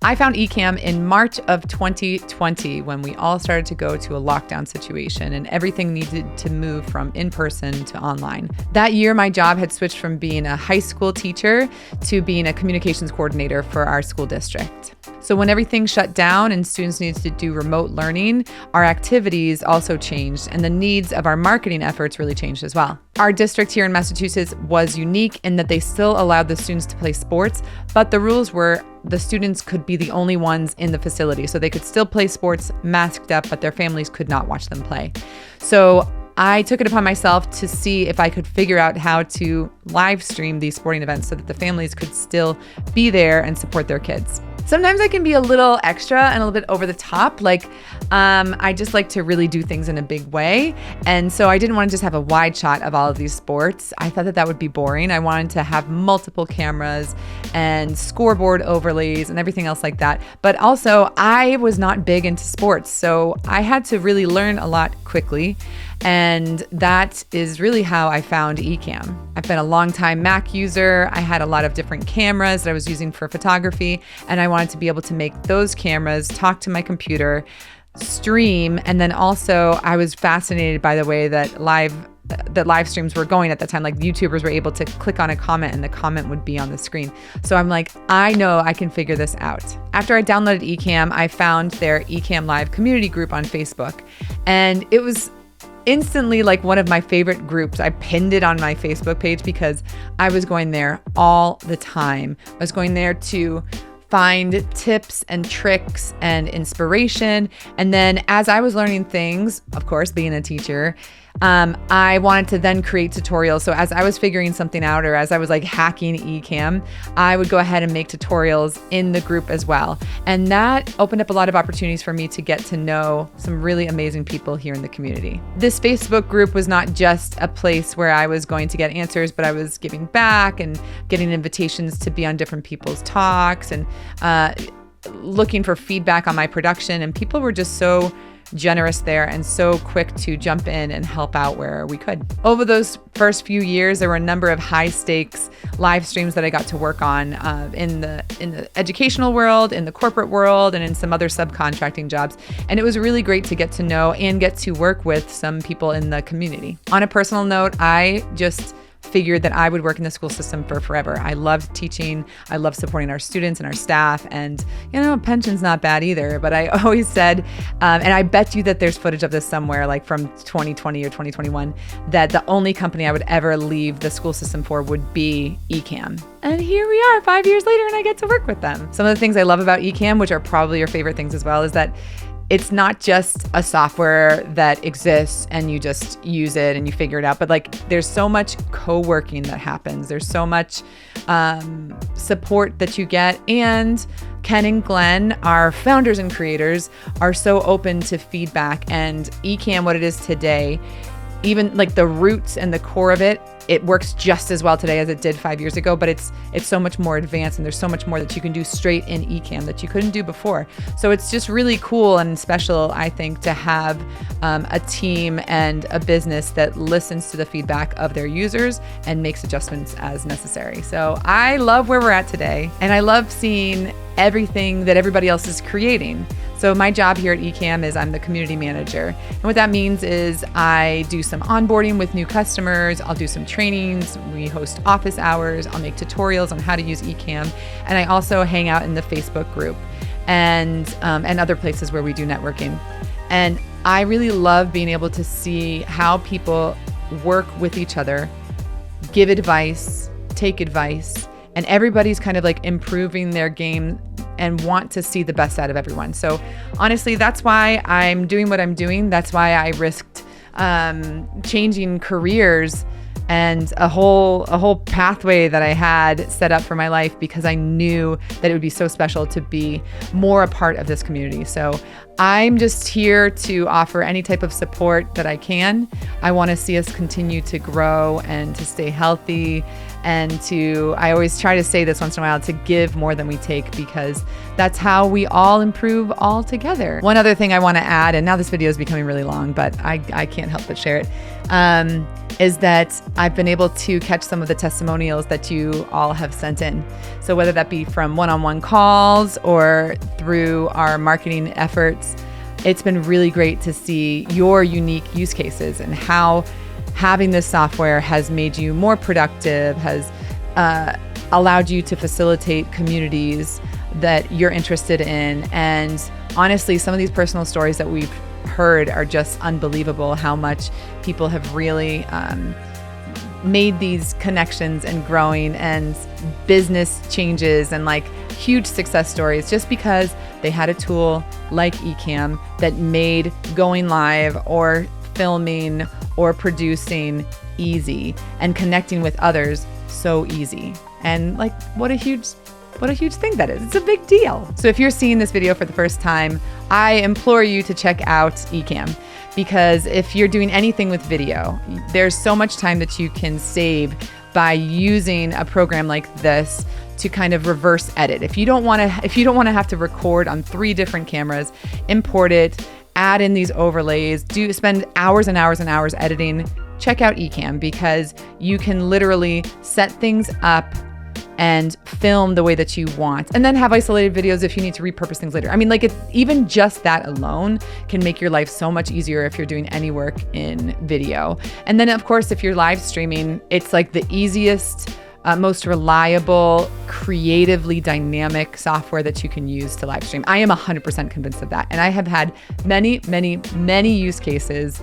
I found Ecamm in March of 2020 when we all started to go to a lockdown situation and everything needed to move from in-person to online. That year, my job had switched from being a high school teacher to being a communications coordinator for our school district. So when everything shut down and students needed to do remote learning, our activities also changed and the needs of our marketing efforts really changed as well. Our district here in Massachusetts was unique in that they still allowed the students to play sports, but the rules were the students could be the only ones in the facility. So they could still play sports masked up, but their families could not watch them play. So I took it upon myself to see if I could figure out how to live stream these sporting events so that the families could still be there and support their kids. Sometimes I can be a little extra and a little bit over the top. I just like to really do things in a big way. And so I didn't want to just have a wide shot of all of these sports. I thought that that would be boring. I wanted to have multiple cameras and scoreboard overlays and everything else like that. But also I was not big into sports. So I had to really learn a lot quickly. And that is really how I found Ecamm. I've been a long-time Mac user. I had a lot of different cameras that I was using for photography, and I wanted to be able to make those cameras talk to my computer, stream, and then also I was fascinated by the way that live streams were going at that time. Like YouTubers were able to click on a comment and the comment would be on the screen. So I'm like, I know I can figure this out. After I downloaded Ecamm, I found their Ecamm Live community group on Facebook, and it was instantly like one of my favorite groups. I pinned it on my Facebook page because I was going there all the time. I was going there to find tips and tricks and inspiration. And then as I was learning things, of course, being a teacher, I wanted to then create tutorials. So as I was figuring something out, or as I was like hacking Ecamm, I would go ahead and make tutorials in the group as well. And that opened up a lot of opportunities for me to get to know some really amazing people here in the community. This Facebook group was not just a place where I was going to get answers, but I was giving back and getting invitations to be on different people's talks and looking for feedback on my production. And people were just so generous there and so quick to jump in and help out where we could. Over those first few years, there were a number of high stakes live streams that I got to work on in the educational world, in the corporate world, and in some other subcontracting jobs. And it was really great to get to know and get to work with some people in the community. On a personal note, I just figured that I would work in the school system for forever. I loved teaching. I loved supporting our students and our staff. And, pension's not bad either. But I always said, and I bet you that there's footage of this somewhere, like from 2020 or 2021, that the only company I would ever leave the school system for would be Ecamm. And here we are 5 years later, and I get to work with them. Some of the things I love about Ecamm, which are probably your favorite things as well, is that it's not just a software that exists and you just use it and you figure it out, but there's so much co-working that happens. There's so much support that you get. And Ken and Glenn, our founders and creators, are so open to feedback. And Ecamm, what it is today, even like the roots and the core of it, it works just as well today as it did 5 years ago, but it's so much more advanced, and there's so much more that you can do straight in Ecamm that you couldn't do before. So it's just really cool and special, I think, to have a team and a business that listens to the feedback of their users and makes adjustments as necessary. So I love where we're at today, and I love seeing everything that everybody else is creating. So my job here at Ecamm is I'm the community manager. And what that means is I do some onboarding with new customers. I'll do some trainings. We host office hours. I'll make tutorials on how to use Ecamm. And I also hang out in the Facebook group and other places where we do networking. And I really love being able to see how people work with each other, give advice, take advice, and everybody's kind of like improving their game and want to see the best out of everyone. So honestly, that's why I'm doing what I'm doing. That's why I risked changing careers and a whole pathway that I had set up for my life, because I knew that it would be so special to be more a part of this community. So I'm just here to offer any type of support that I can. I want to see us continue to grow and to stay healthy and I always try to say this once in a while, to give more than we take, because that's how we all improve all together. One other thing I want to add, and now this video is becoming really long, but I can't help but share it, is that I've been able to catch some of the testimonials that you all have sent in. So whether that be from one-on-one calls or through our marketing efforts, it's been really great to see your unique use cases and how having this software has made you more productive, has allowed you to facilitate communities that you're interested in. And honestly, some of these personal stories that we've heard are just unbelievable, how much people have really made these connections and growing and business changes and like huge success stories just because they had a tool like Ecamm that made going live or filming or producing easy and connecting with others so easy. And like, what a huge thing that is. It's a big deal. So if you're seeing this video for the first time, I implore you to check out Ecamm, because if you're doing anything with video, there's so much time that you can save by using a program like this to kind of reverse edit. If you don't want to have to record on 3 different cameras, import it, add in these overlays, spend hours and hours and hours editing, check out Ecamm, because you can literally set things up and film the way that you want, and then have isolated videos if you need to repurpose things later. I mean, like, even just that alone can make your life so much easier if you're doing any work in video. And then of course, if you're live streaming, it's like the easiest, most reliable, creatively dynamic software that you can use to live stream. I am 100% convinced of that. And I have had many, many, many use cases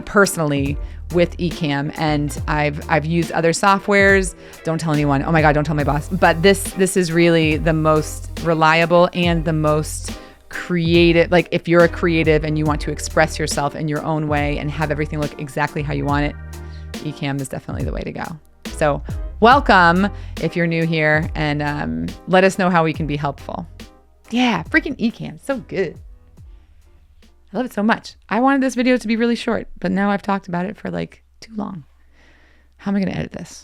personally with Ecamm, and I've used other softwares. Don't tell anyone. Oh my God, don't tell my boss. But this is really the most reliable and the most creative. Like, if you're a creative and you want to express yourself in your own way and have everything look exactly how you want it, Ecamm is definitely the way to go. So welcome if you're new here, and let us know how we can be helpful. Yeah, freaking Ecamm, so good. I love it so much. I wanted this video to be really short, but now I've talked about it for like too long. How am I going to edit this?